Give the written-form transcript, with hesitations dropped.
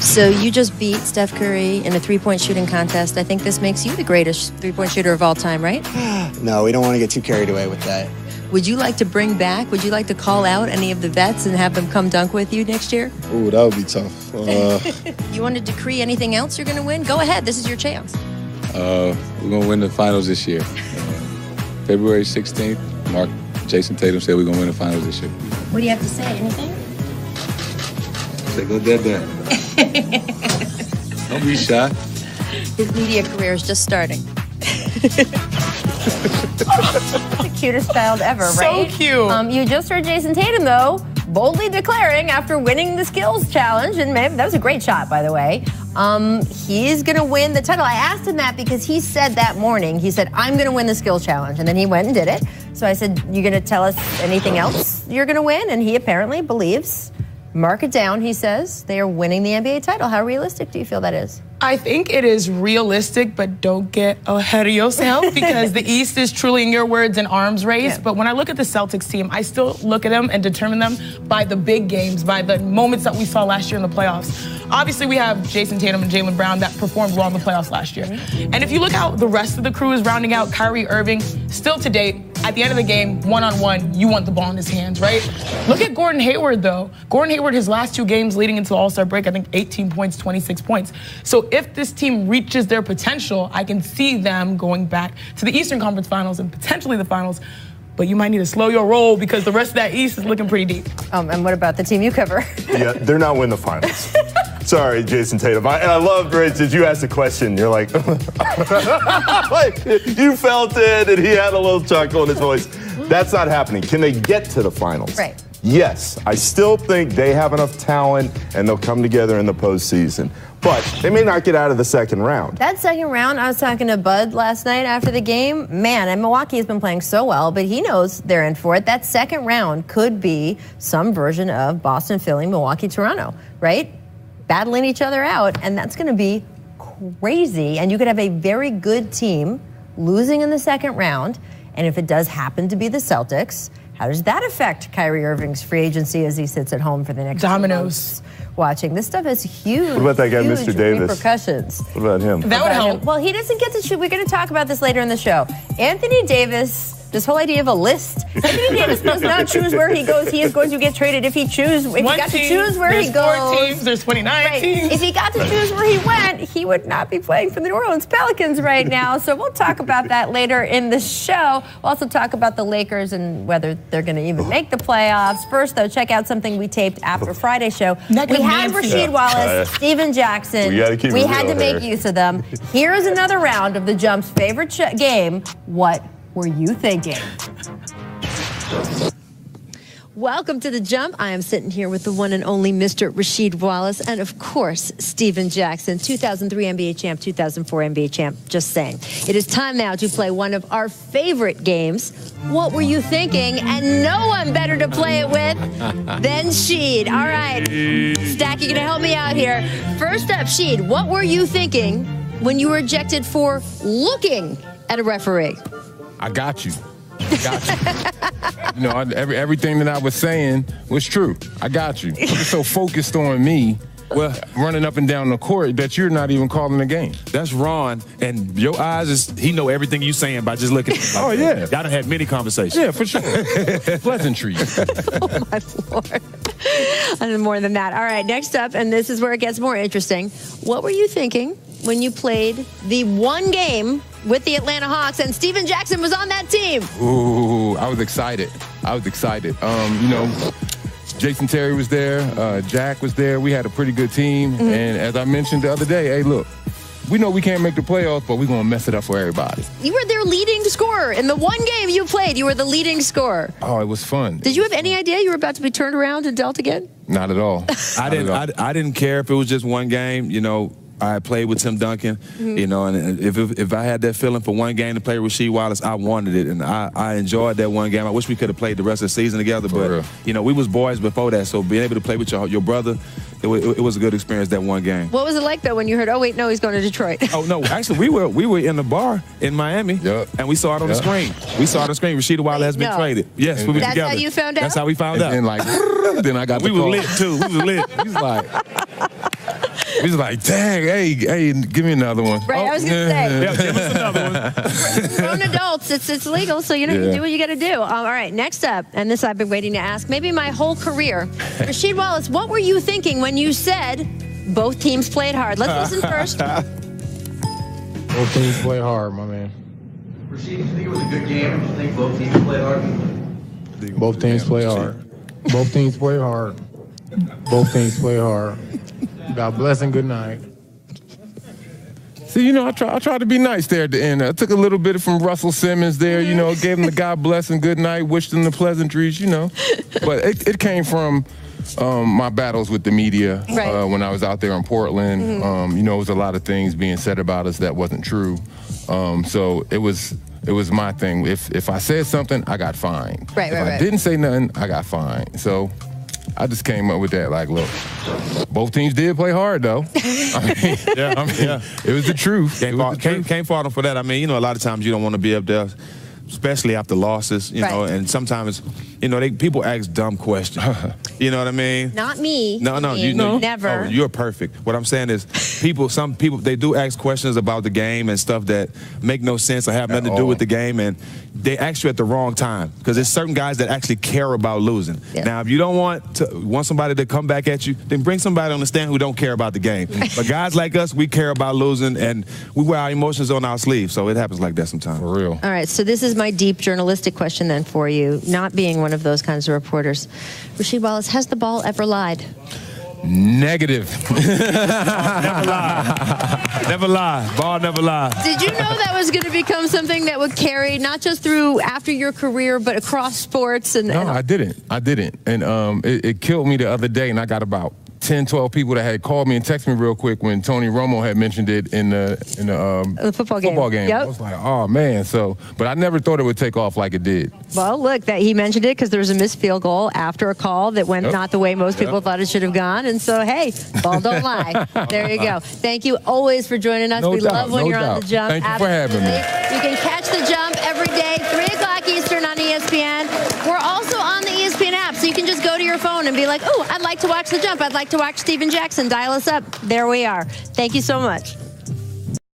So you just beat Steph Curry in a three-point shooting contest. I think this makes you the greatest three-point shooter of all time, right? No, we don't want to get too carried away with that. Would you like to bring back, would you like to call out any of the vets and have them come dunk with you next year? Ooh, that would be tough. You want to decree anything else you're going to win? Go ahead. This is your chance. We're going to win the finals this year. February 16th, Jayson Tatum said we're going to win the finals this year. What do you have to say? Anything? Say, go dead there. Don't be shy. His media career is just starting. The cutest child ever, right? So cute. You just heard Jayson Tatum, though, boldly declaring after winning the skills challenge, and that was a great shot, by the way, he's going to win the title. I asked him that because he said that morning, he said, I'm going to win the skills challenge, and then he went and did it. So I said, you going to tell us anything else you're going to win? And he apparently believes, mark it down, he says, they are winning the NBA title. How realistic do you feel that is? I think it is realistic, but don't get ahead of yourself because the East is truly, in your words, an arms race. Yeah. But when I look at the Celtics team, I still look at them and determine them by the big games, by the moments that we saw last year in the playoffs. Obviously, we have Jayson Tatum and Jaylen Brown that performed well in the playoffs last year. And if you look how the rest of the crew is rounding out, Kyrie Irving, still to date, at the end of the game, one-on-one, you want the ball in his hands, right? Look at Gordon Hayward, though. Gordon Hayward, his last two games leading into the All-Star break, I think 18 points, 26 points. So if this team reaches their potential, I can see them going back to the Eastern Conference Finals and potentially the Finals. But you might need to slow your roll because the rest of that East is looking pretty deep. And what about the team you cover? Yeah, they're not winning the finals. Sorry, Jayson Tatum. And I love, Rich, that you asked a question. You're like, like, you felt it, and he had a little chuckle in his voice. That's not happening. Can they get to the finals? Right. Yes, I still think they have enough talent, and they'll come together in the postseason. But they may not get out of the second round. That second round, I was talking to Bud last night after the game. Man, and Milwaukee has been playing so well, but he knows they're in for it. That second round could be some version of Boston, Philly, Milwaukee, Toronto, right? Battling each other out, and that's going to be crazy. And you could have a very good team losing in the second round, and if it does happen to be the Celtics, how does that affect Kyrie Irving's free agency as he sits at home for the next Dominoes. Watching? This stuff is huge. What about that guy, huge Mr. Davis? Repercussions. What about him? That would help. Well, he doesn't get to choose. We're going to talk about this later in the show. Anthony Davis, this whole idea of a list. Anthony Davis does not choose where he goes. He is going to get traded if he got to choose where he goes. There's 4 teams. There's 29 teams. If he got to choose where he went, he would not be playing for the New Orleans Pelicans right now. So we'll talk about that later in the show. We'll also talk about the Lakers and whether they're going to even make the playoffs. First, though, check out something we taped after Friday's show. We had Rasheed Wallace, Steven Jackson. We had to make use of them. Here is another round of the Jump's favorite game. What were you thinking? Welcome to The Jump. I am sitting here with the one and only Mr. Rasheed Wallace and, of course, Steven Jackson, 2003 NBA champ, 2004 NBA champ. Just saying. It is time now to play one of our favorite games, What Were You Thinking? And no one better to play it with than Sheed. All right. Stack, you're going to help me out here. First up, Sheed, what were you thinking when you were ejected for looking at a referee? I got you. You know, everything that I was saying was true. I got you. You're so focused on me, running up and down the court that you're not even calling the game. That's Ron, and your eyes he know everything you saying by just looking. Oh, yeah. Y'all done had many conversations. Yeah, for sure. Pleasantries. Oh, my Lord. And more than that. All right, next up, and this is where it gets more interesting. What were you thinking when you played the one game with the Atlanta Hawks and Steven Jackson was on that team? Ooh, I was excited. You know, Jason Terry was there. Jack was there. We had a pretty good team. Mm-hmm. And as I mentioned the other day, hey, look, we know we can't make the playoffs, but we're going to mess it up for everybody. You were their leading scorer. In the one game you played, you were the leading scorer. Oh, it was fun. Did you have any idea you were about to be turned around and dealt again? Not at all. I didn't care if it was just one game, you know. I played with Tim Duncan, you know, and if I had that feeling for one game to play with Rasheed Wallace, I wanted it, and I enjoyed that one game. I wish we could have played the rest of the season together, but, you know, we was boys before that, so being able to play with your brother, it was a good experience, that one game. What was it like, though, when you heard, oh, wait, no, he's going to Detroit? Oh, no, actually, we were in the bar in Miami, and we saw it on the screen. We saw it on the screen. Rasheed Wallace has been traded. Yes, we were together. That's how you found out? That's how we found out. And then I got we the call. We was lit, too. We was lit. He's like... We was like, dang, hey, give me another one. Right, I was going to say. Yeah, give us another one. Grown adults, it's legal, so you do what you got to do. All right, next up, and this I've been waiting to ask, maybe my whole career. Rasheed Wallace, what were you thinking when you said both teams played hard? Let's listen first. Both teams play hard, my man. Rasheed, do you think it was a good game? Do you think both teams played hard? Both teams play hard. Both teams play hard. Both teams play hard. God bless and good night. See, I tried to be nice there at the end. I took a little bit from Russell Simmons there, gave him the God bless and good night, wished him the pleasantries, But it came from my battles with the media when I was out there in Portland. It was a lot of things being said about us that wasn't true. So it was my thing. If I said something, I got fined. If I didn't say nothing, I got fined. So I just came up with that, like, look, both teams did play hard, though. It was the truth. Can't fault them for that. I mean, a lot of times you don't want to be up there, especially after losses, and sometimes, people ask dumb questions. You know what I mean? Not me. No, never. Oh, you're perfect. What I'm saying is, some people, they do ask questions about the game and stuff that make no sense or have nothing to do with the game, and they ask you at the wrong time, because there's certain guys that actually care about losing. Yeah. Now, if you don't want somebody to come back at you, then bring somebody on the stand who don't care about the game. But guys like us, we care about losing, and we wear our emotions on our sleeves, so it happens like that sometimes. For real. All right, so this is my deep journalistic question then for you, not being one of those kinds of reporters. Rasheed Wallace, has the ball ever lied? Negative. Never lie. Never lie. Ball never lie. Did you know that was going to become something that would carry not just through after your career, but across sports? No, I didn't. And it killed me the other day, and I got about 10, 12 people that had called me and texted me real quick when Tony Romo had mentioned it in the football game. Yep. I was like, oh, man. But I never thought it would take off like it did. Well, look, that he mentioned it because there was a missed field goal after a call that went not the way most people thought it should have gone. And so, hey, ball don't lie. There you go. Thank you always for joining us. We love when you're on the Jump. Thank you for having me. You can catch the Jump every day, 3 o'clock Eastern on ESPN. We're also on the ESPN app, so you can just go to your phone and be like, oh, I'd like to watch the Jump. I'd like to watch Steven Jackson. Dial us up. There we are. Thank you so much.